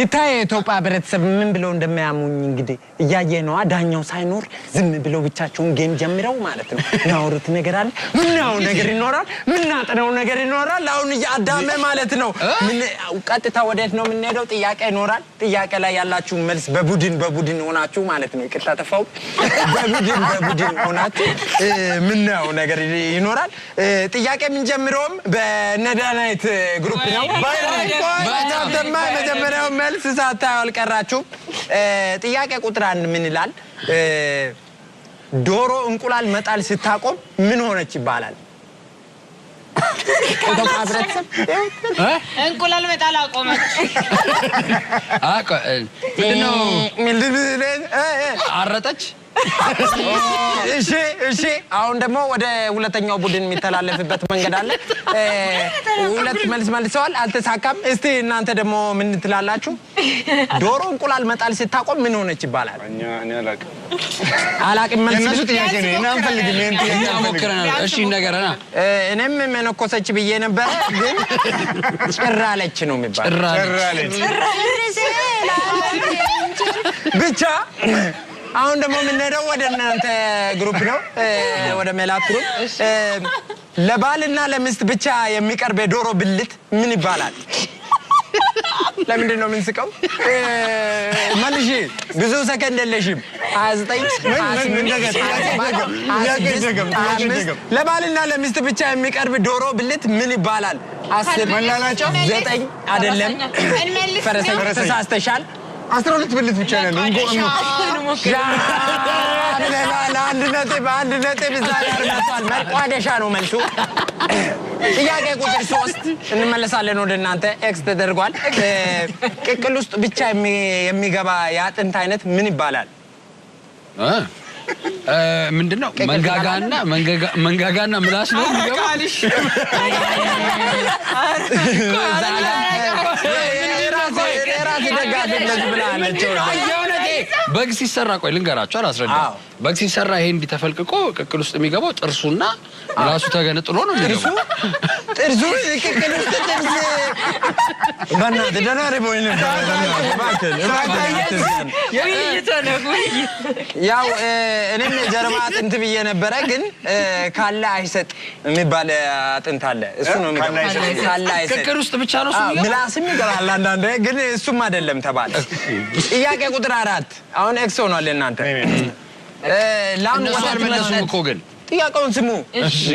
ይታይ ኢትዮጵያ ህብረተሰብ ምን ብለው እንደሚያሙኝ እንግዲህ እያየ ነው ዳኛው ሳይኖር ዝም ብለው ብቻቸውን ጌም ጀምረው ማለት ነው ያወሩት ነገር አለ ምንው ነገር ይኖራል ምናጠነው ነገር ይኖራል አሁን ያዳመ ማለት ነው ምን ቀጥታ ወዴት ነው የምንሄደው ጥያቄ ይኖራል ጥያቄ ላይ ያላችሁ መልስ በቡድን ሆናችሁ ማለት ነው ይቅርታ ተፋው በቡድን ሆናችሁ ምንው ነገር ይኖራል ጥያቄ ምን ጀምረውም በነዳናይት ግሩፕ ነው ባይደማ መጀመሪያው መልስ ሳታዩ አልቀራችሁ ጥያቄ ቁጥር 1 ምን ይላል ዶሮ እንቁላል መጣል ስታቆም ምን ሆነች ይባላል እንቁላል መጣል አቆመች ምንድነው አረጠች እሺ አሁን ደግሞ ወደ ሁለተኛው ቡድን የሚተላለፍበት መንገድ አለ ሁለት መልሰዋል አልተሳካም እስቲ እናንተ ደግሞ ምን ትላላችሁ ዶሮ እንቁላል መጣል ስታቆም ምን ሆነች ይባላል እኔ አላቅም መልስ እነሱ ጥያቄ ነው እና አንፈልግም ሞክረናል እሺ ነገርና እኔም መነኮሰች ብዬ ነበር ግን ጭራለች ነው የሚባለው ጭራለች ብቻ አሁን ደግሞ ምንነው ወደ እናንተ ግሩፕ ነው ወደ ሜላት ግሩፕ ለባልና ለሚስት ብቻ የሚቀርብ የዶሮ ብልት ምን ይባላል ለምንድን ነው የምንስቀው መልሺ ብዙ ሰከንድ የለሽም 29 ለባልና ለሚስት ብቻ የሚቀርብ ዶሮ ብልት ምን ይባላል 10 መላላጫው 9 አይደለም ፈረሰኛ ተሳስተሻል 12 ብልት ብቻ ነው አንድ ነጥብ ዛሬ አርማቷል መቋደሻ ነው መልሱ ጥያቄ ቁጥር 3 እንመለሳለን ወደ እናንተ ኤክስ ተደርጓል ቅቅል ውስጥ ብቻ የሚገባ የአጥንት አይነት ምን ይባላል ምንድነው መንጋጋና ምላስ ነው ቃልሽ ራስ ደጋፊ እንደዚህ ብላናቸው በግ ሲሰራ ቆይ ልንገራችሁ አላስረዳ በግ ሲሰራ ይሄ እንዲተፈልቅቆ ቅቅል ውስጥ የሚገባው ጥርሱና ምላሱ ተገነጥሎ ነው ጥርሱ ቅቅል ውስጥ ጥርስ በእናት ደናሪ ቦይነ ያው እኔም ጀርባ አጥንት ብዬ ነበረ ግን ካለ አይሰጥ የሚባል አጥንት አለ እሱ ነው ካለ አይሰጥ ቅቅል ውስጥ ብቻ ነው ምላስም ይገባል አንዳንዴ ግን እሱም አይደለም ተባለ ጥያቄ ቁጥር 4 አሁን ኤክስ ሆኗል እናንተ ላም ወተት መስጠት እኮ ግን ጥያቄውን ስሙ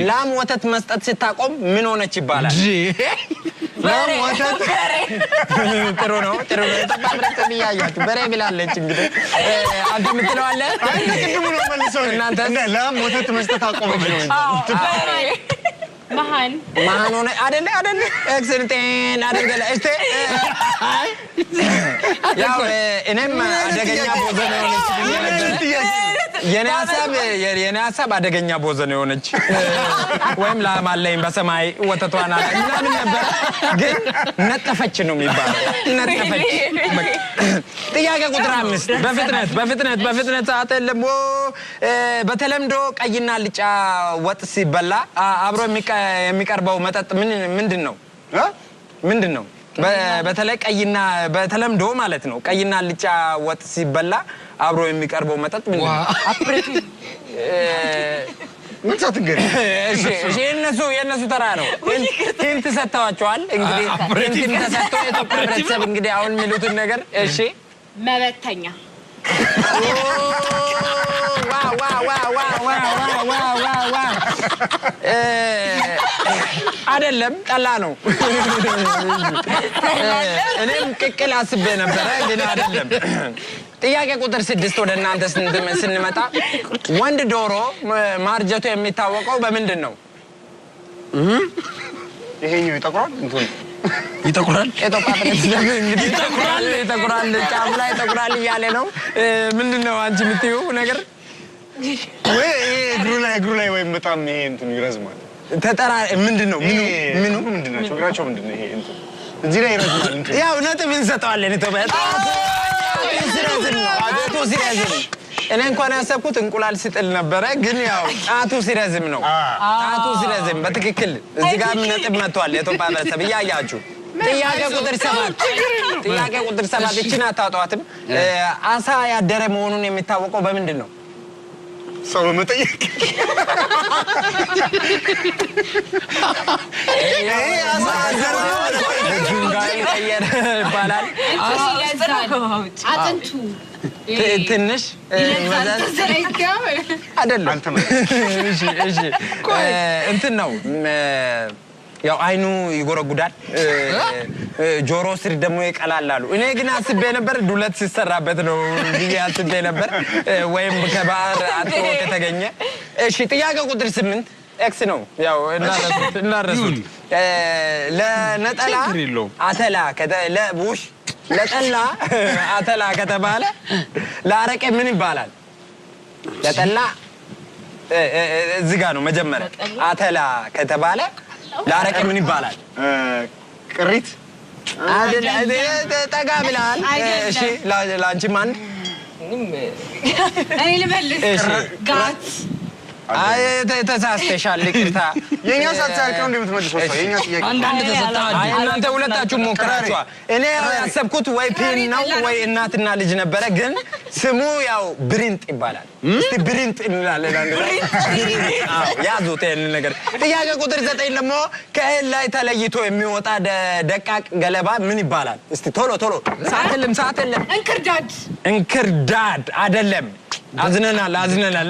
ላም ወተት መስጠት ስታቆም ምን ሆነች ይባላል ላም ወተት ጥሩ ነው ተባብረክ ቢያያችሁ በሬ ብላለች እንግዲህ አንተ ምትለው አለ ቅድሙ ነው መልሰው እናንተ ላም ወተት መስጠት አቆመች መሃን ሆነ አይደለ ኤክሰንቴን አደረገለ እስቲ ያው እኔም አደገኛ ቦዘነ ሆነች የኔ ሐሳብ አደገኛ ቦዘነ ሆነች ወይም ላም አለኝ በሰማይ ወተቷን አለ ምናምን ነበር ግን ነጠፈች ነው የሚባለው ነጠፈች ጥያቄ ቁጥር 5 በፍጥነት ሰዓት ለሞ በተለምዶ ቀይና ልጫ ወጥ ሲበላ አብሮ የሚቀርበው መጠጥ ምንድነው በተለይ ቀይና በተለምዶ ማለት ነው ቀይና ልጫ ወጥ ሲበላ አብሮ የሚቀርበው መጠጥ ምንድነው አፕሬቲቭ ምን ሳትገኝ እሺ የነሱ ተራ ነው ሂንት ሰጥተዋቸዋል እንግዲህ ሂንት ተሰጥቶ የኢትዮጵያ ህብረተሰብ እንግዲህ አሁን የሚሉትን ነገር እሺ መበተኛ አይደለም ጠላ ነው እኔም ቅቅል አስቤ ነበር ግን አይደለም ጥያቄ ቁጥር 6 ወደ እናንተ ስንመጣ ወንድ ዶሮ ማርጀቱ የሚታወቀው በምንድን ነው ይሄኛው ይጠቁራል ይጠቁራል ኢትዮጵያ ፍለስ እንግዲህ ይጠቁራል ጫፍ ላይ ይጠቁራል እያለ ነው ምንድነው አንቺ የምትይው ነገር ወይ እግሩ ላይ ወይም በጣም ይሄ እንትን ይረዝማል ተጠራ ምንድነው ምንድነው ችግራቸው ምንድነው ይሄ እንትን እዚህ ላይ ይረዝማል እንትን ያው ነጥብ እንሰጠዋለን ኢትዮጵያ አቶ ሲረዝም እኔ እንኳን ያሰብኩት እንቁላል ሲጥል ነበረ ግን ያው ጣቱ ሲረዝም ነው ጣቱ ሲረዝም በትክክል እዚህ ጋር ነጥብ መጥቷል የኢትዮጵያ ህብረተሰብ እያያችሁ ጥያቄ ቁጥር 7 ጥያቄ ቁጥር 7 እቺን አታጧትም። አሳ ያደረ መሆኑን የሚታወቀው በምንድን ነው? ሰው በመጠየቅ አሳ ያደረ ድንጋይ ቀየረ ይባላል። አጥንቱ ትንሽ አይደለም። እሺ እንትን ነው ያው አይኑ ይጎረጉዳል፣ ጆሮ ስር ደግሞ ይቀላላሉ። እኔ ግን አስቤ ነበር ዱለት ሲሰራበት ነው ብዬ አስቤ ነበር፣ ወይም ከባህር አጥሮ ከተገኘ። እሺ ጥያቄ ቁጥር 8 ኤክስ ነው። ያው እናረሱት ለነጠላ አተላ ለቡሽ ለጠላ አተላ ከተባለ ለአረቄ ምን ይባላል? ለጠላ እዚህ ጋር ነው መጀመሪያ። አተላ ከተባለ ለአረቄ ምን ይባላል? ቅሪት አይደል? ጠጋ ብለሃል። እሺ ላንቺ ማን? እኔ ልመልስ። እሺ ጋት አይ ተሳስተሻል፣ ይቅርታ። የኛ ሳትሳልቅ ነው እንደምትመልሰው እሷ። የኛ ጥያቄ አንዳንድ ተሰጣችሁ። አይ እናንተ ሁለታችሁ ሞክራችኋል። እኔ ያሰብኩት ወይ ፒን ነው ወይ እናትና ልጅ ነበረ፣ ግን ስሙ ያው ብሪንጥ ይባላል። እስቲ ብሪንጥ እንላለን አንድ ላይ። አዎ ያዙት ይሄንን ነገር። ጥያቄ ቁጥር 9 ደግሞ ከእህል ላይ ተለይቶ የሚወጣ ደቃቅ ገለባ ምን ይባላል? እስቲ ቶሎ ሰዓት የለም። እንክርዳድ አይደለም። አዝነናል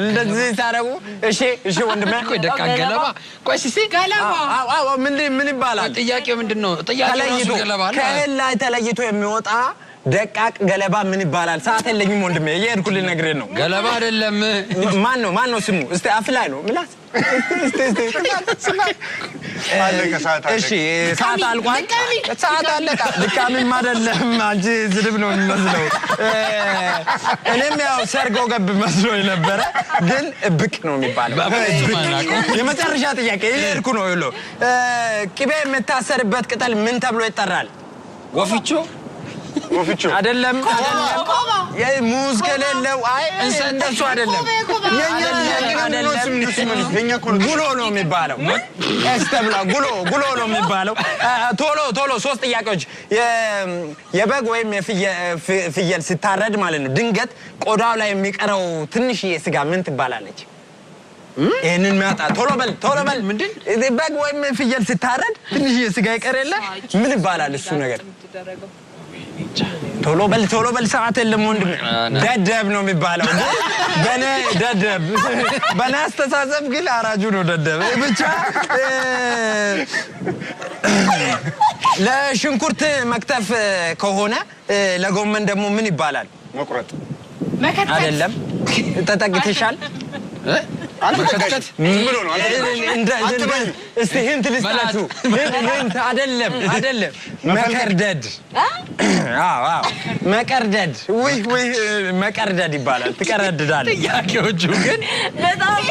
እንደዚህ ታረጉ። እሺ ወንድሜ ቆይ ደቃቅ ገለባ ቆይ ሲሲ ገለባ አዎ ምን ይባላል? ጥያቄው ምንድነው? ጥያቄው ራሱ ገለባ አለ። ከእህል ላይ ተለይቶ የሚወጣ ደቃቅ ገለባ ምን ይባላል? ሰዓት የለኝም ወንድሜ፣ እየሄድኩ ልነግርህ ነው። ገለባ አይደለም። ማን ነው ስሙ? እስቲ አፍ ላይ ነው ምላስ። እሺ ሰዓት አልቋል። ሰዓት አለቀ። ድካምም አይደለም። አንቺ ዝድብ ነው የሚመስለው። እኔም ያው ሰርጎ ገብ መስሎኝ ነበረ፣ ግን እብቅ ነው የሚባለው። የመጨረሻ ጥያቄ እየሄድኩ ነው። ይሎ ቅቤ የምታሰርበት ቅጠል ምን ተብሎ ይጠራል? ወፍቾ አይደለም። ሙዝ ከሌለው አይ እንደሱ አይደለም። ጉሎ ነው የሚባለው። እስተብላ ጉሎ ነው የሚባለው። ቶሎ 3 ጥያቄዎች። የበግ ወይም የፍየል ሲታረድ ማለት ነው ድንገት ቆዳው ላይ የሚቀረው ትንሽዬ ስጋ ምን ትባላለች? ይሄንን ማጣ ቶሎ በል ምንድን በግ ወይም ፍየል ሲታረድ ትንሽዬ ስጋ ይቀር የለ ምን ይባላል እሱ ነገር? ቶሎ በል ሰዓት የለም ወንድሜ። ደደብ ነው የሚባለው። በእኔ አስተሳሰብ ግን አራጁ ነው ደደብ። ብቻ ለሽንኩርት መክተፍ ከሆነ ለጎመን ደግሞ ምን ይባላል? መቁረጥ አይደለም። ተጠግተሻል። አልተጠቀት ምን ብሎ ነው? እስቲ ህንት ልስጣችሁ። ህንት አይደለም። መቀርደድ። አዎ መቀርደድ። ወይ መቀርደድ ይባላል። ትቀረድዳለህ። ጥያቄዎቹ ግን በጣም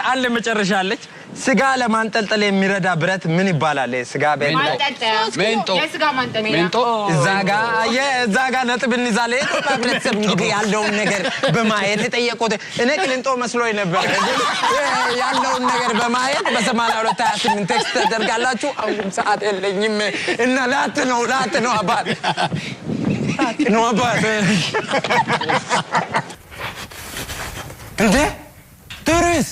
አንድ መጨረሻ አለች። ስጋ ለማንጠልጠል የሚረዳ ብረት ምን ይባላል? ስጋ ሜንጦ። እዛ ጋ ነጥብ እንይዛለን። የኢትዮጵያ ህብረተሰብ እንግዲህ ያለውን ነገር በማየት የጠየቁት እኔ ቅሊንጦ መስሎኝ ነበር። ያለውን ነገር በማየት በ8228 ቴክስት ተደርጋላችሁ። አሁን ሰዓት የለኝም እና ላት ነው አባት እንዴ ዶሮስ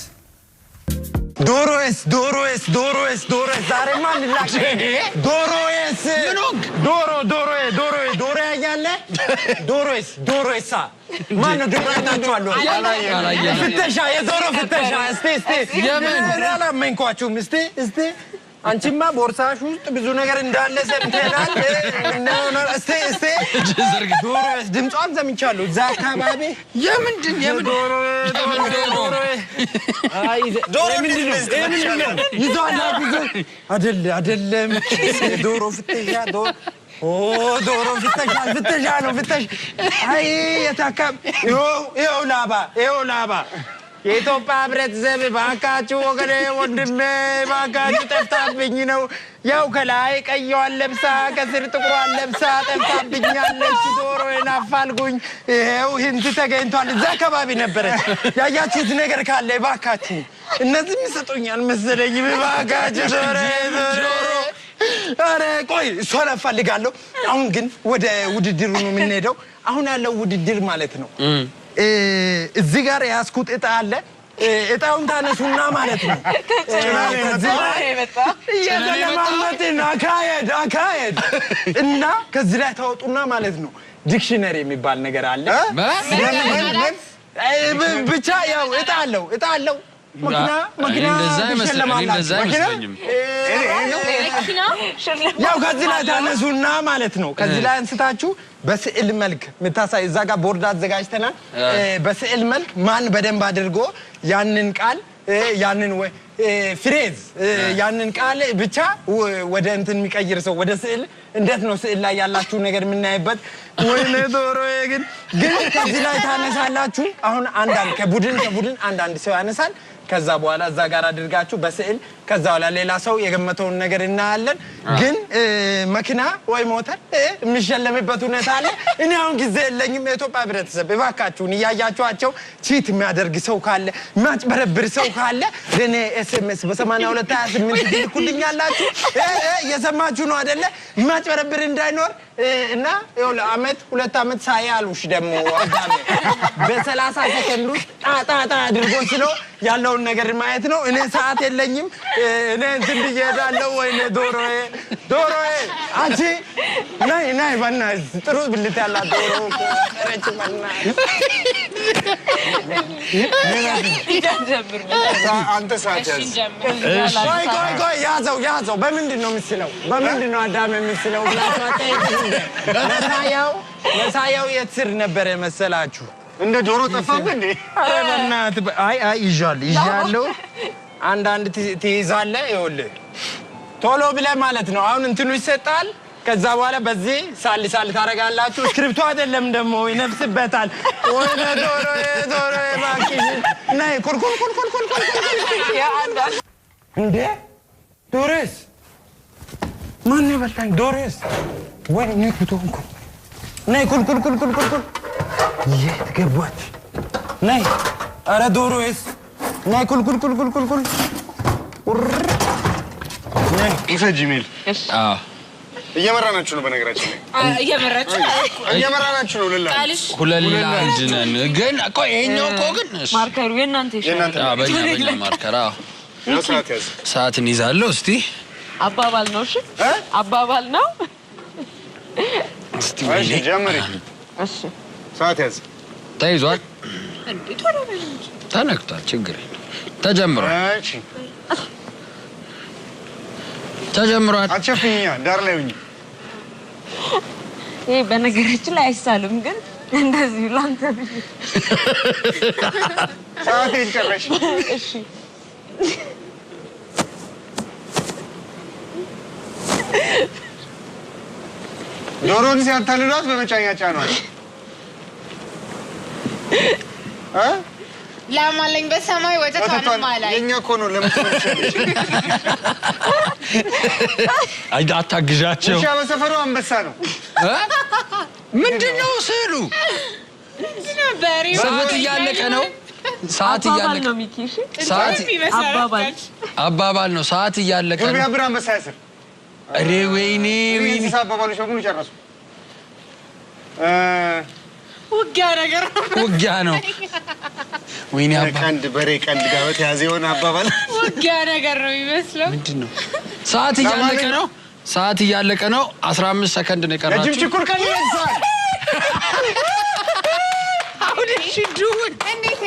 ዛሬ ማን ላክ ዶሮ ያያለ ዶሮሳ ማን ነው? ደራታችኋል ፍተሻ የዞሮ ፍተሻ እስቲ አላመንኳችሁም። እስቲ አንቺማ ቦርሳሽ ውስጥ ብዙ ነገር እንዳለ ሰምተናል። እስቲ ዶሮስ ድምጿን ሰምቻለሁ እዛ አካባቢ። የምንድን ዶሮ ይዟል አይደለም። ዶሮ ፍተሻ ዶሮ ፍተሻ ነው። አይ የታከም ይኸው ላባ የኢትዮጵያ ህብረተሰብ ባካችሁ ወገኔ ወንድሜ ባካችሁ ጠፍታብኝ ነው። ያው ከላይ ቀይዋን ለብሳ ከስር ጥቁሯን ለብሳ ጠፍታብኛለች። ዶሮዬን አፋልጉኝ። ይኸው ህንት ተገኝቷል። እዛ አካባቢ ነበረች። ያያችሁት ነገር ካለ ባካችሁ እነዚህ የሚሰጡኛል መሰለኝ እባካችሁ ዶሮ ኧረ ቆይ እሷን እፈልጋለሁ አሁን ግን ወደ ውድድሩ ነው የምንሄደው አሁን ያለው ውድድር ማለት ነው እዚህ ጋር ያስኩት እጣ አለ እጣውን ታነሱና ማለት ነው እየተለማመጥን አካሄድ እና ከዚህ ላይ ታወጡና ማለት ነው ዲክሽነሪ የሚባል ነገር አለ ብቻ ያው እጣ አለው መኪና ያው ከዚህ ላይ ታነሱና ማለት ነው ከዚህ ላይ አንስታችሁ በስዕል መልክ ምታሳይ እዛ ጋር ቦርድ አዘጋጅተናል በስዕል መልክ ማን በደንብ አድርጎ ያንን ቃል ያንን ፍሬዝ ያንን ቃል ብቻ ወደ እንትን የሚቀይር ሰው ወደ ስዕል እንዴት ነው ስዕል ላይ ያላችሁ ነገር የምናይበት ወይኔ ዶሮዬ ግን ከዚህ ላይ ታነሳላችሁ አሁን አንዳንድ ከቡድን አንዳንድ ሰው ያነሳል ከዛ በኋላ እዛ ጋር አድርጋችሁ በስዕል ከዛ በኋላ ሌላ ሰው የገመተውን ነገር እናያለን ግን መኪና ወይ ሞተር የሚሸለምበት ሁኔታ አለ እኔ አሁን ጊዜ የለኝም የኢትዮጵያ ህብረተሰብ እባካችሁን እያያችኋቸው ቺት የሚያደርግ ሰው ካለ የሚያጭበረብር ሰው ካለ ለኔ ኤስኤምኤስ በ8228 ትልኩልኛላችሁ እየሰማችሁ ነው አይደለ የሚያጭበረብር እንዳይኖር እና ይኸውልህ አመት 2 አመት ሳያሉሽ ደግሞ አጋሜ በ30 ሰከንድ ውስጥ ጣጣ አድርጎ ስለው ያለውን ነገር ማየት ነው እኔ ሰዓት የለኝም እኔ እንትን ብዬ እሄዳለሁ ወይኔ ዶሮዬ አንቺ ናይ በእናትሽ ጥሩ ብልት ያላት ዶሮ ረች በእናትሽ አንተ ሰዓት ያዝ ቆይ ያዘው በምንድን ነው የምስለው በምንድን ነው አዳም የምስለው መሳያው የት ስር ነበረ መሰላችሁ እንደ ዶሮ ጠፋብህ እንዴ ኧረ በእናትህ አይ ይዣለሁ አንዳንድ ትይዛለህ ይኸውልህ ቶሎ ብለህ ማለት ነው አሁን እንትኑ ይሰጣል ከዛ በኋላ በዚህ ሳል ታደርጋላችሁ ስክሪፕቱ አይደለም ደግሞ ይነፍስበታል ወይኔ ዶሮዬ እባክሽ ነይ ኩልኩል እንዴ ዶሮስ ማን ይበላኝ ዶሮስ ወይኔ ኩቶንኩ ነይ ኩልኩል የት ገባች ነይ ኧረ ዶሮስ ነይ ኩልኩል ነይ ጂሜል እየመራናችሁ ነው በነገራችን ላይ እየመራናችሁ ነው ሁለላ እንድነን ግን ቆይ ይሄኛው እኮ ግን ማርከሩ የእናንተ ይሻላል በእኛ ማርከራ ሰዓት እንይዛለሁ እስቲ አባባል ነው እሺ አባባል ነው እስቲ እሺ ጀምሪ እሺ ሰዓት ያዝ ተይዟል እንዴት ሆነ ተነክቷል ችግር ተጀምሯል እሺ ተጀምሯል አትሸፍኛ ዳር ላይ ሁኚ ይሄ በነገራችን ላይ አይሳልም ግን እንደዚህ ላንተ ሰዓቴን ጨረሽ እሺ ዶሮን ሲያታልሏት በመጫኛ ጫኗል ላማለኝ በሰማይ ወተቷን ማላይ የኛ እኮ ነው ለምትመቸልሽ አይ አታግዣቸው ውሻ በሰፈሩ አንበሳ ነው ምንድነው ስዕሉ ሰዓት እያለቀ ነው ሰዓት እያለቀ ነው ሚኪሽ ሰዓት አባባል ነው ሰዓት እያለቀ ነው ዱርቢያ ብራ አንበሳ ያስር አሬ ወይኔ አባባሎች በሙሉ ጨረሱ ውጊያ ነው ወይኔ አባ ቀንድ በሬ ቀንድ ጋር በተያዘ የሆነ አባባል ውጊያ ነገር ነው የሚመስለው ምንድነው ሰዓት እያለቀ ነው 15 ሰከንድ ነው የቀራችሁ ለጅብ ችኩል ቀን ይነሳል አሁን እሺ ዱን እንዴት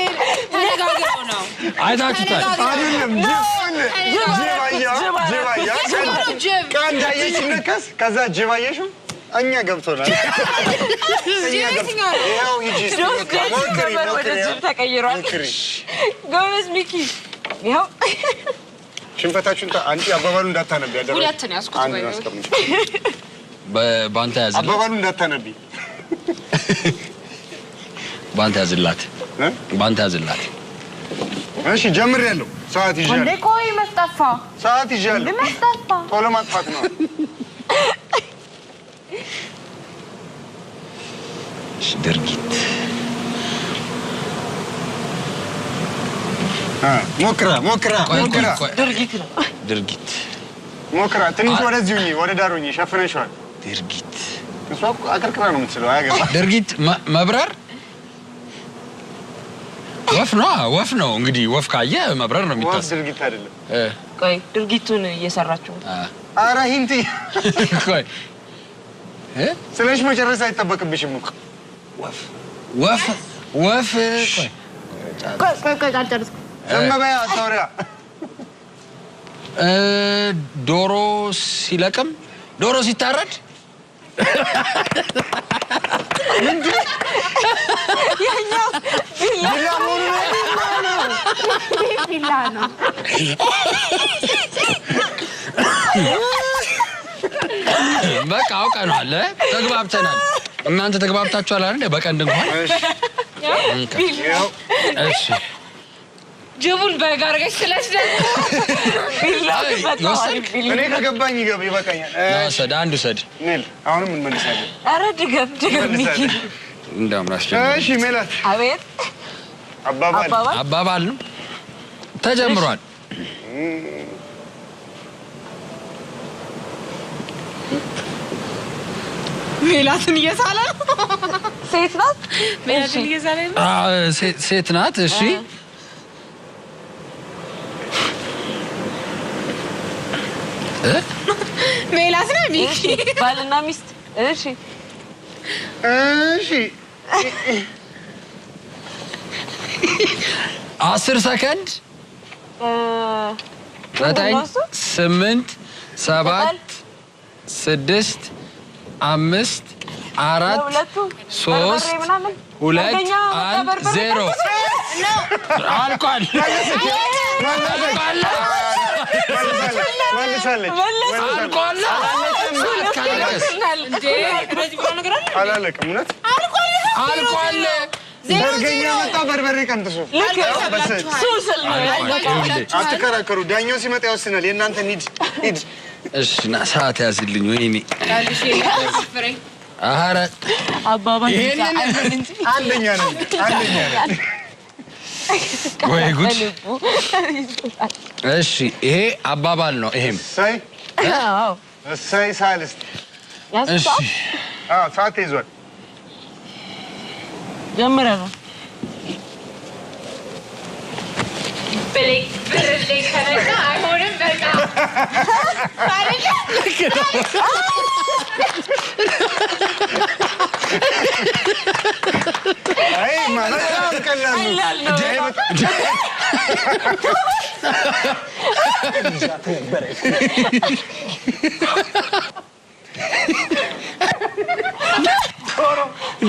ተነጋግረው ነው አይታችሁታል አይደለም ጅብ ቀንድ አየሽ ነከስ ከዛ ጅብ አየሽው እኛ ገብቶናል ያው ሂጂ ሞክሪ ተቀይሯል ጎበዝ ሚኪ ያው ሽንፈታችሁን አንቺ አባባሉ እንዳታነቢ ያደረኩት ሁለት ነው ያስኩት አንድ ነው አስቀምጪ ባንተ ያዝላት አባባሉ እንዳታነቢ ባንተ ያዝላት እሺ ጀምሬያለሁ ሰዓት ይዣለሁ እንዴ ቆይ መስጠፋ ሰዓት ይዣለሁ መስጠፋ ቶሎ ማጥፋት ነው ድርጊት ሞክራ ድርጊት ነው። ድርጊት ሞክራ ትንሽ ወደዚህ ሁኚ ወደ ዳር ሁኚ ሸፍነሽዋል ድርጊት እሷ አቀርቅራ ነው የምትችለው አያገባ ድርጊት መብረር ወፍ ነው እንግዲህ ወፍ ካየ መብረር ነው የሚታሰብ ወፍ ድርጊት አይደለም ቆይ ድርጊቱን እየሰራችሁ ኧረ ሂንት ቆይ ስለሽ መጨረስ አይጠበቅብሽም እኮ ወፍ ቆይ አልጨረስኩም። ዝም በይ አታውሪያ ዶሮ ሲለቅም ዶሮ ሲታረድ ያኛው ቢላ ነው። በቃ አውቀናል ተግባብተናል እናንተ ተግባብታችኋል አይደል በቀንድ እንኳን እሺ ጅቡን በጋርገሽ ስለስደት ቢላ እኔ ከገባኝ ይበቃኛል ሰድ አንዱ ሰድ ኔል አሁንም እንመልሳለን ኧረ ድገም ሚኪ እንደምናስጀምር እሺ ሜላት አቤት አባባል ነው ተጀምሯል ሜላትን እየሳለ ሴት ናት ሜላትን እየሳለ ሴት ናት እሺ ሜላት ነው ሚኪ ባልና ሚስት እሺ 10 ሰከንድ 9 8 7 6 5 4 3 2 1 0 አልቋል በርገኛ መጣ በርበሬ ቀንጥሱ አትከራከሩ ዳኛው ሲመጣ ይወስናል የእናንተ ሂድ እሺ ና ሰዓት ያዝልኝ ወይኔ አሃራ አባባ አንደኛ ነኝ ወይ ጉድ እሺ ይሄ አባባል ነው ይሄም እሰይ ሳልስት እሺ ሰዓት ይዟል ጀምረናል ብርሌ ከረጋ አይሆንም በቃ አይ ማለት ቀላል ነው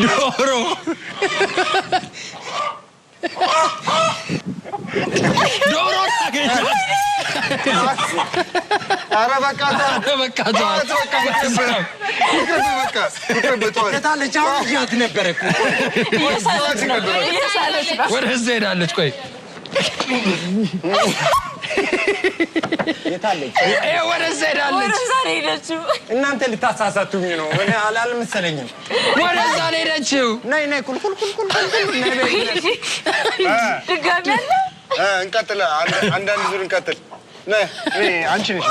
ዶሮ ኧረ በቃ የታለች አሁን እያት ነበረ እኮ ወደዛ ሄዳለች ቆይ የታለች ወደዛ ሄዳለች እናንተ ልታሳሳቱኝ ነው እኔ አልመሰለኝም ወደዛ ሄደችው ነይ ቁልቁል ድጋሚ አለ እንቀጥል አንዳንድ ዙር እንቀጥል ነይ አንቺ ነሽ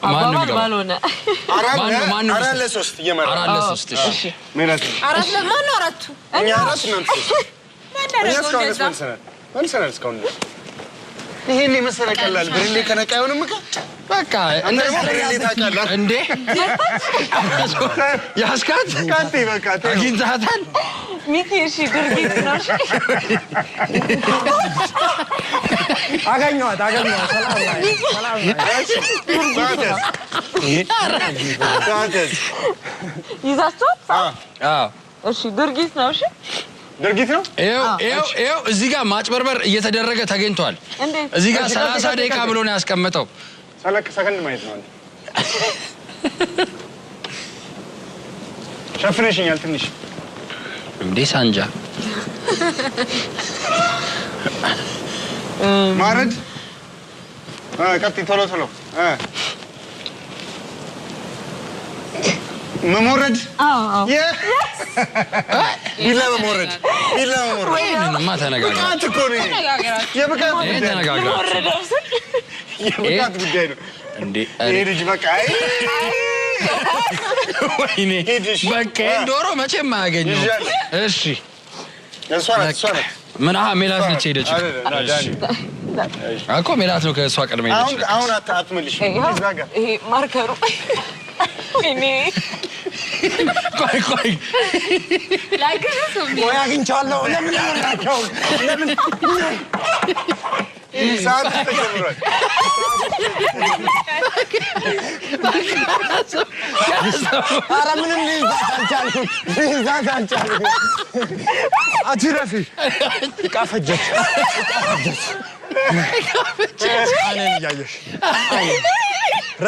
አባባል ባልሆነ አራት ለሶስት እየመራ አራት ለሶስት እሺ ሜላት አራት ለማን ነው አራቱ እኛ አራት እናንተ እኛ እስካሁን መልሰናል እስካሁን ይሄን የመሰለ ቀላል ብርሌ ከነቃ አይሆንም እኮ በቃ እንደዚህ ብርሌ ታውቃለህ እንዴ ያስካት ካንቴ በቃ አግኝተሃታል ሚኪ እሺ ድርጊት ነው አገኘኋት ሰላም ይዛችኋት አዎ እሺ ድርጊት ነው እሺ ድርጊት ነው ይኸው እዚህ ጋር ማጭበርበር እየተደረገ ተገኝቷል እዚህ ጋር 30 ደቂቃ ብሎ ነው ያስቀመጠው ሰከንድ ማየት ነው ሸፍነሽኛል ትንሽ እንዴ ሳንጃ ማረድ ቀጥይ ቶሎ መሞረድ አዎ ቢላ መሞረድ ይሄንንማ ተነጋግረን ብቃት እኮ ነው የብቃት ይሄን ተነጋግረን የብቃት ጉዳይ ነው እንዴ ይሄ ልጅ በቃ ወይኔ በቃ ዶሮ መቼም አያገኘው እሺ እሷ ናት ምን ሜላት ነች ሄደችው አኮ ሜላት ነው ከእሷ ቀድሜ ሄደች አሁን አትመልሽ ይሄ ማርከሩ ወይኔ ቆይ ወይ አግኝቻለሁ ለምን ሰዓት ተጀምሯል ኧረ ምንም ልይዛት አልቻልኩም አትረፊ ቃፈጀች እኔን እያየሽ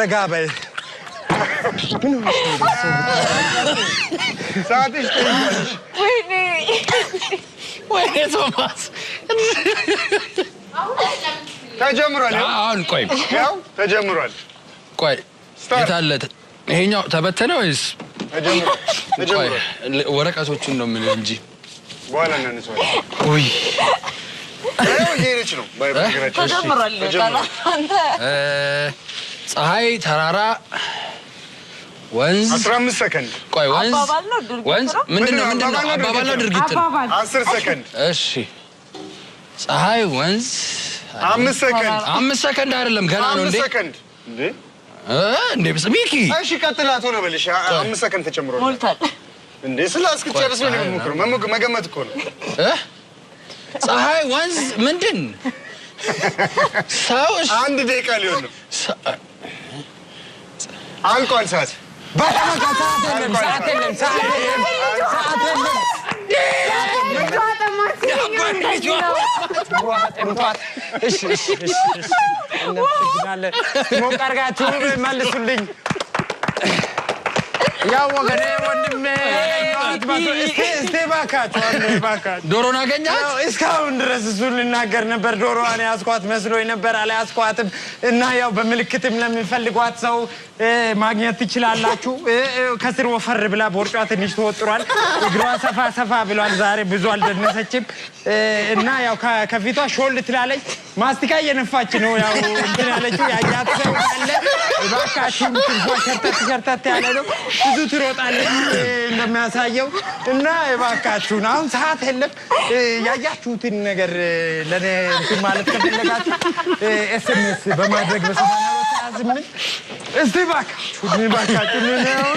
ረጋ በይ ሰዓትሽ ተይዛለሽ ወይኔ ቶማስ ተጀምሯል አሁን ቆይ ያው ተጀምሯል ቆይ የታለ ይሄኛው ተበተነ ወይስ ተጀምሯል ወረቀቶቹን ነው ምን እንጂ በኋላ እናነሳዋለን ውይ ይሄች ነው ባይበግራችሁ ተጀምሯል አንተ ፀሐይ ተራራ ወንዝ 15 ሰከንድ ቆይ ወንዝ ምንድነው አባባል ነው ድርጊት 10 ሰከንድ እሺ ፀሐይ ወንዝ 5 ሰከንድ 5 ሰከንድ አይደለም ገና ነው እንዴ 5 ሰከንድ እንዴ ሚኪ እሺ ቀጥላት ሆነ በልሽ 5 ሰከንድ ተጨምሯል ሞልቷል እንዴ ስላስከጨርስ ነው የምሞክረው መገመት እኮ ነው ፀሐይ ወንዝ ምንድን ሰው አንድ ደቂቃ ሊሆን ነው አልቋል ሰዓት ሞቅ አድርጋችሁ መልሱልኝ ያው ወገኔ ወንድሜ እስቲ እባካችሁ ዶሮን አገኛት እስካሁን ድረስ እሱን ልናገር ነበር ዶሮዋን ያስኳት መስሎኝ ነበር አልያዝኳትም እና ያው በምልክትም ለሚፈልጓት ሰው ማግኘት ትችላላችሁ ከስር ወፈር ብላ ቦርጯ ትንሽ ተወጥሯል እግሯ ሰፋ ብሏል ዛሬ ብዙ አልደነሰችም እና ያው ከፊቷ ሾል ትላለች ማስቲካ እየነፋች ነው ያው እንትን ያለችው ያያት ሰው አለ እባካችሁ ሸርተት ያለ ነው ብዙ ትሮጣለች እንደሚያሳየው እና እባካችሁ አሁን ሰዓት የለም ያያችሁትን ነገር ለኔ እንትን ማለት ከፈለጋችሁ ኤስኤምኤስ በማድረግ በ848 እስቲ እባካችሁ ነው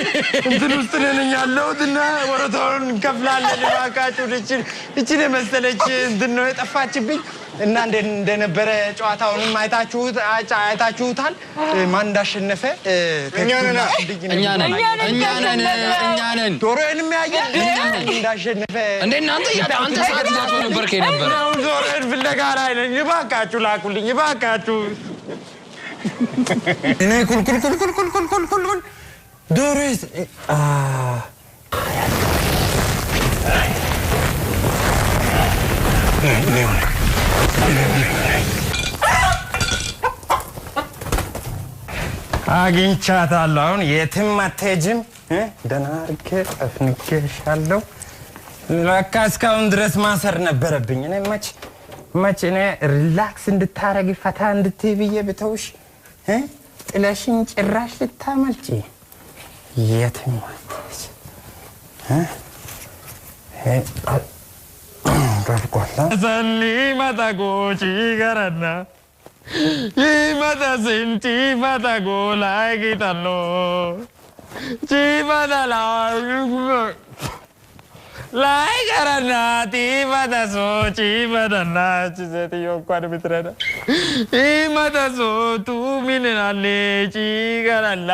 እንትን ውስጥ ነኝ ያለሁት እና ወረታውን እንከፍላለን እባካችሁ እቺን የመሰለች እንትን ነው የጠፋችብኝ እና እንደነበረ ጨዋታውንም አይታችሁታል ማን እንዳሸነፈ እኛ ነን ዶሮዬንም ያየ እንዳሸነፈ እንዴ እናንተ አንተ ሰዓት ይዛት ነበርክ ነበር ነው ዶሮዬን ፍለጋ ላይ ነኝ እባካችሁ ላኩልኝ እባካችሁ እኔ ኩል ዶሮዬ አግኝቻታለሁ አሁን የትም አትሄጂም ደህና አድርጌ አፍንኬሻለሁ ለካ እስካሁን ድረስ ማሰር ነበረብኝ እኔ መች እኔ ሪላክስ እንድታረጊ ፈታ እንድትይ ብዬ ብተውሽ ጥለሽኝ ጭራሽ ልታመልጪ የትም ሰሊመታ ጎቺ ገረና ይመታ ስንቲ መታ ጎላይ ጊታኖ ቺመታ ላይ ገረና ቲመታ ሶ ቺመታና ቺሴትዮ እንኳን ብትረዳ ይመታ ሶ ቱ ሚንናሌ ቺ ገረላ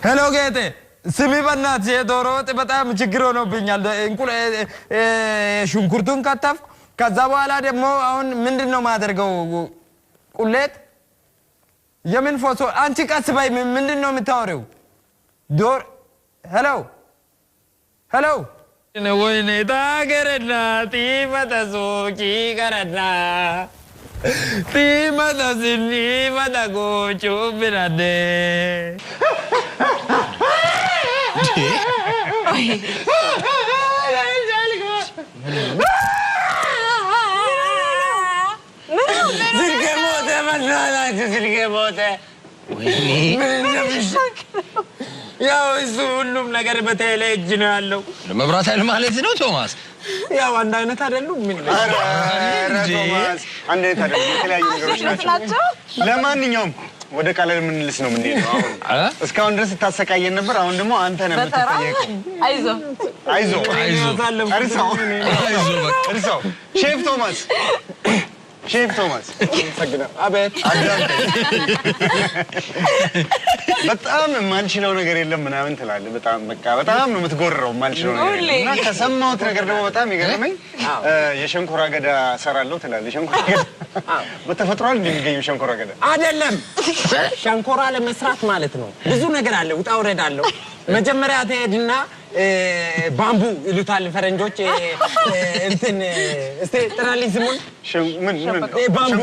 ሄሎ ጌቴ ስሚ በእናትሽ የዶሮ ወጥ በጣም ችግር ሆኖብኛል ሽንኩርቱን ከተፍኩ ከዛ በኋላ ደግሞ አሁን ምንድነው ማደርገው ቁሌት የምን ፎቶ አንቺ ቀስ በይ ምንድነው የምታወሪው ዶር ሄሎ ወይኔ ታገረና ቲመተሶ ቺ ገረና Timata sini mata gocho berade. Silke bote mana silke bote. ያው እሱ ሁሉም ነገር በቴሌ እጅ ነው ያለው መብራት ኃይል ማለት ነው ቶማስ ያው አንድ አይነት አይደሉም ምን ኧረ ቶማስ አንድ አይነት አይደሉም የተለያዩ ነገሮች ናቸው ለማንኛውም ወደ ቃል ምንልስ ነው የምንሄደው አሁን እስካሁን ድረስ ታሰቃየን ነበር አሁን ደግሞ አንተ ነህ የምትጠየቀው አይዞ እርሳው ሼፍ ቶማስ ሰግና አቤት በጣም ማልችለው ነገር የለም ምናምን ትላለህ በጣም ነው የምትጎርረው ማልችለው ነገር እና ከሰማሁት ነገር ደግሞ በጣም ይገርመኝ የሸንኮራ አገዳ ሰራለሁ ትላለህ የሸንኮራ አገዳ በተፈጥሮ እንደሚገኝ የሸንኮራ አገዳ አይደለም ሸንኮራ ለመስራት ማለት ነው ብዙ ነገር አለ ውጣ ውረድ አለው መጀመሪያ ትሄድና ባምቡ ይሉታል ፈረንጆች እንትን እስቲ ጥራልኝ ስሙን ምን ባምቡ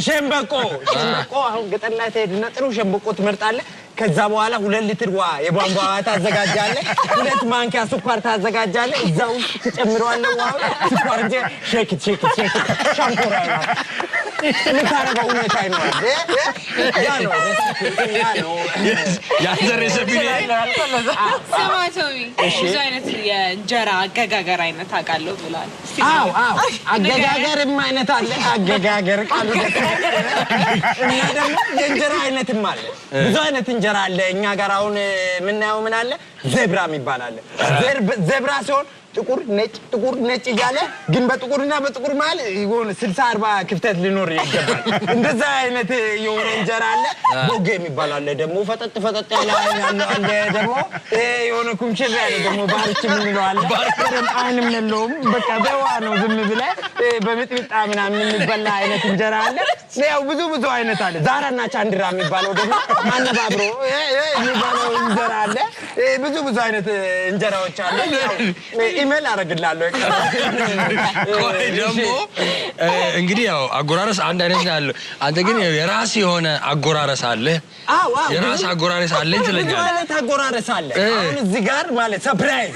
ሸምበቆ አሁን ገጠር ላይ ትሄድና ጥሩ ሸምበቆ ትመርጣለህ ከዛ በኋላ 2 ሊትር ውሃ የባምቡ ውሃ ታዘጋጃለህ 2 ማንኪያ ስኳር ታዘጋጃለህ እዛው ትጨምረዋለህ ውሃ ስኳር እንጂ ሼክ ሸንኮራ ልታረገው ሁኔታ አይኖርም ያ ነው ሬሲፒ ሰማቶሚ ብዙ አይነት የእንጀራ አገጋገር አይነት አውቃለሁ ብሏል አዎ አገጋገርም አይነት አለ አገጋገር ቃሉ እና ደግሞ የእንጀራ አይነትም አለ ብዙ አይነት እንጀራ አለ እኛ ጋር አሁን ምናየው ምን አለ ዘብራ የሚባል አለ ዘብራ ሲሆን ጥቁር ነጭ እያለ ግን በጥቁርና በጥቁር መሃል ይሆን 60-40 ክፍተት ሊኖር ይገባል እንደዛ አይነት የሆነ እንጀራ አለ ቦጌ የሚባል አለ ደግሞ ፈጠጥ ያለ አለ ደግሞ የሆነ ኩምሽል ያለ ደግሞ ባርች ምን ነው አለ ባርም አይንም የለውም በቃ በዋ ነው ዝም ብለህ በሚጥሚጣ ምናምን የሚበላ አይነት እንጀራ አለ ያው ብዙ አይነት አለ ዛራና ቻንድራ የሚባለው ደግሞ ማነባብሮ የሚባለው እንጀራ አለ ብዙ አይነት እንጀራዎች አሉ ኢሜል አረግላለሁ ቆይ ደግሞ እንግዲህ ያው አጎራረስ አንድ አይነት ነው ያለው አንተ ግን የራስ የሆነ አጎራረስ አለ አዎ የራስ አጎራረስ አለ ትለኛለህ ማለት አጎራረስ አለ አሁን እዚህ ጋር ማለት ሰርፕራይዝ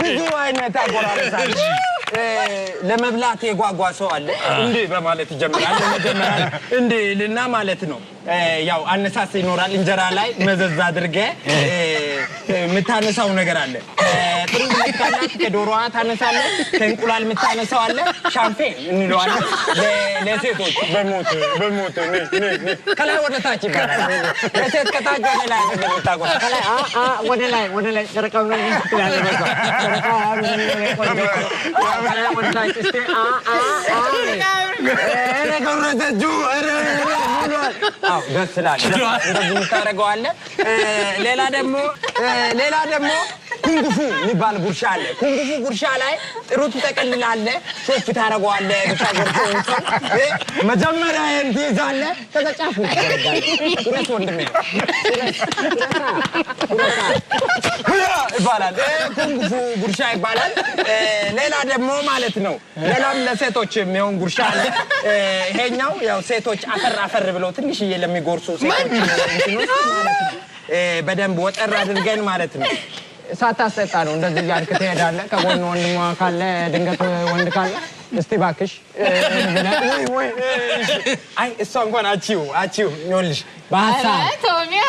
ብዙ አይነት አጎራረስ አለ ለመብላት የጓጓ ሰው አለ እንዴ በማለት ይጀምራል ለመጀመሪያ እንዴ ልና ማለት ነው ያው አነሳስ ይኖራል እንጀራ ላይ መዘዝ አድርገህ የምታነሳው ነገር አለ ጥሩ ምትካላት ከዶሮዋ ታነሳለህ ከእንቁላል የምታነሳው አለ ሻምፔን እንለዋለን ለሴቶች በሞት ከላይ ወደ ታች ይባላል ለሴት ከታች ወደ ላይ እንደምታቆም ከላይ ወደ ላይ ደረቃው ነው ትላለህ ወደ ታች እስቲ ደስ ይላል እንደዚህ የምታደርገዋለህ ሌላ ደግሞ ኩንጉፉ የሚባል ጉርሻ አለ ኩንጉፉ ጉርሻ ላይ ጥሩ ትጠቀልላለህ ሾፍ ታደርገዋለህ ብታጎርሰው መጀመሪያ ትይዛለህ ከዛ ጫፉ ትደረጋለህ ወንድሜ ይባላል ኩንጉፉ ጉርሻ ይባላል ሌላ ደግሞ ማለት ነው ሌላም ለሴቶች የሚሆን ጉርሻ አለ ይሄኛው ያው ሴቶች አፈር ብለው ትንሽዬ ለሚጎርሱ ሴቶች በደንብ ወጠር አድርገን ማለት ነው ሳታስጠጣ ነው እንደዚህ ያልክ ትሄዳለህ ከጎን ወንድሟ ካለ ድንገት ወንድ ካለ እስቲ ባክሽ ወይ አይ እሷ እንኳን አቺው ይኸውልሽ በሀሳብ ቶሚያ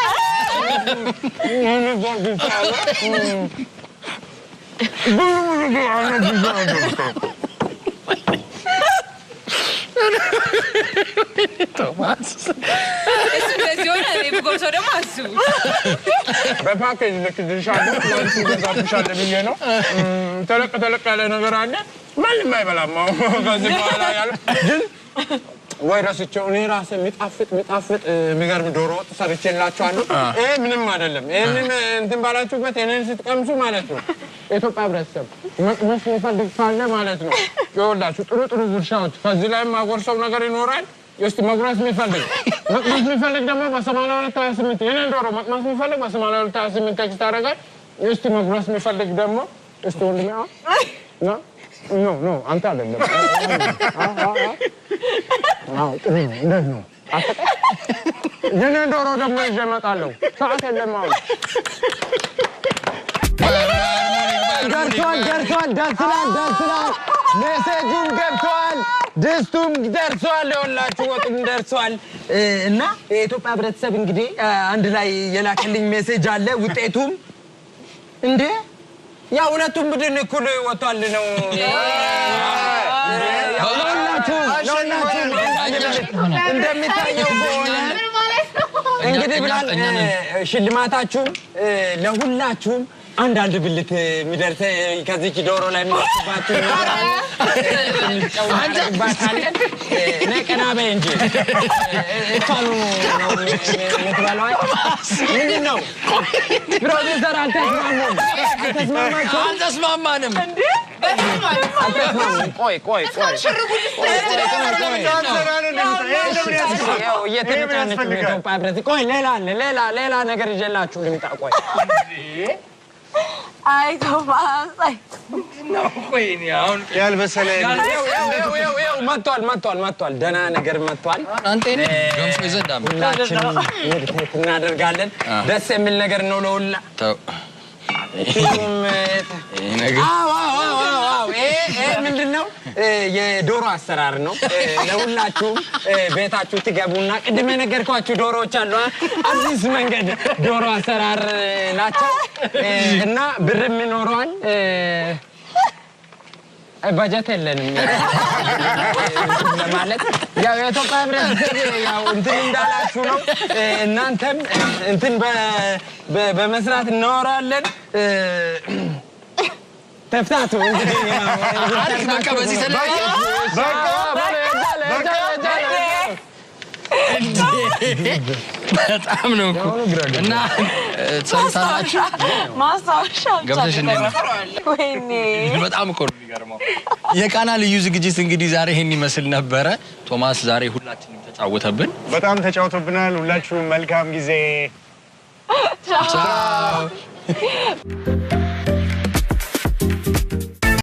ቶማስ እሱ እንደዚህ ሆነ በጎርሰው ደግሞ አስቡ በፓኬጅ ልክ ድርሻለሁ ማለት ይገዛብሻለሁ ብዬ ነው ተለቅ ያለ ነገር አለ ማንም አይበላም ከዚህ በኋላ ያለ ግን ወይ ራስቸው እኔ ራሴ የሚጣፍጥ የሚገርም ዶሮ ወጥ ሰርቼላችኋለሁ ምንም አይደለም ይሄንን እንትን ባላችሁበት እኔን ስትቀምሱ ማለት ነው የኢትዮጵያ ህብረተሰብ መቅመስ የሚፈልግ ካለ ማለት ነው ይኸውላችሁ ጥሩ ጉርሻዎች ከዚህ ላይ ማጎርሰው ነገር ይኖራል እስቲ መጉረስ የሚፈልግ ደግሞ በ8228 የኔን ዶሮ መቅመስ የሚፈልግ በ8228 ቴክስት አደረጋል እስቲ መጉረስ የሚፈልግ ደግሞ እስቲ ወንድሜ ኖ አንተ አይደለም አዎ ጥሩ እንደት ነው የኔ ዶሮ ደግሞ ይዤ እመጣለሁ ሰዓት የለም አሁን ደርሷል ደርሷል ሜሴጁም ገብቷል ድስቱም ደርሷል ይኸውላችሁ ወጡም ደርሷል እና የኢትዮጵያ ህብረተሰብ እንግዲህ አንድ ላይ የላከልኝ ሜሴጅ አለ ውጤቱም እንዴ ያ ሁለቱም ቡድን እኩል ወጥቷል ነው ለሁላችሁም እንደሚታየው ከሆነ እንግዲህ ብላል ሽልማታችሁም ለሁላችሁም አንዳንድ ብልት የሚደርስ ከዚች ዶሮ ላይ የሚደርስባችሁ እንጨውባታለን ነቀና በይ እንጂ እሷኑ ነው የምትበላው ምንድን ነው ፕሮዲውሰር አልተስማማንም ቆይ እየተነጫነች ኢትዮጵያ ህብረት ቆይ ሌላ ነገር ይዤላችሁ ልምጣ ቆይ አይ ቶማስ አይ ነው ቆይኝ አሁን ያልበሰለ መጥቷል ደህና ነገር መጥቷል አንተ እኔ ገንፎ ይዘዳም ሁላችንም ሜዲቴት እናደርጋለን ደስ የሚል ነገር ነው ለሁላ ተው ይሄ ምንድነው የዶሮ አሰራር ነው ለሁላችሁም ቤታችሁ ትገቡና ቅድም የነገርኳችሁ ዶሮዎች አሉ አዲስ መንገድ ዶሮ አሰራር ናቸው እና ብርም ይኖረዋል በጀት የለንም ለማለት ያው የኢትዮጵያ ህብረተሰብ ያው እንትን እንዳላችሁ ነው እናንተም እንትን በመስራት እናወራለን ተፍታቱ እንግዲህ በቃ በዚህ ተለያየ በጣም ነው እኮ እና ሰምታችሁ ማስታወሻ ገብተሽ ወይኔ በጣም እኮ ነው የሚገርመው የቃና ልዩ ዝግጅት እንግዲህ ዛሬ ይሄን ይመስል ነበረ ቶማስ ዛሬ ሁላችንም ተጫወተብን በጣም ተጫውቶብናል ሁላችሁም መልካም ጊዜ ቻው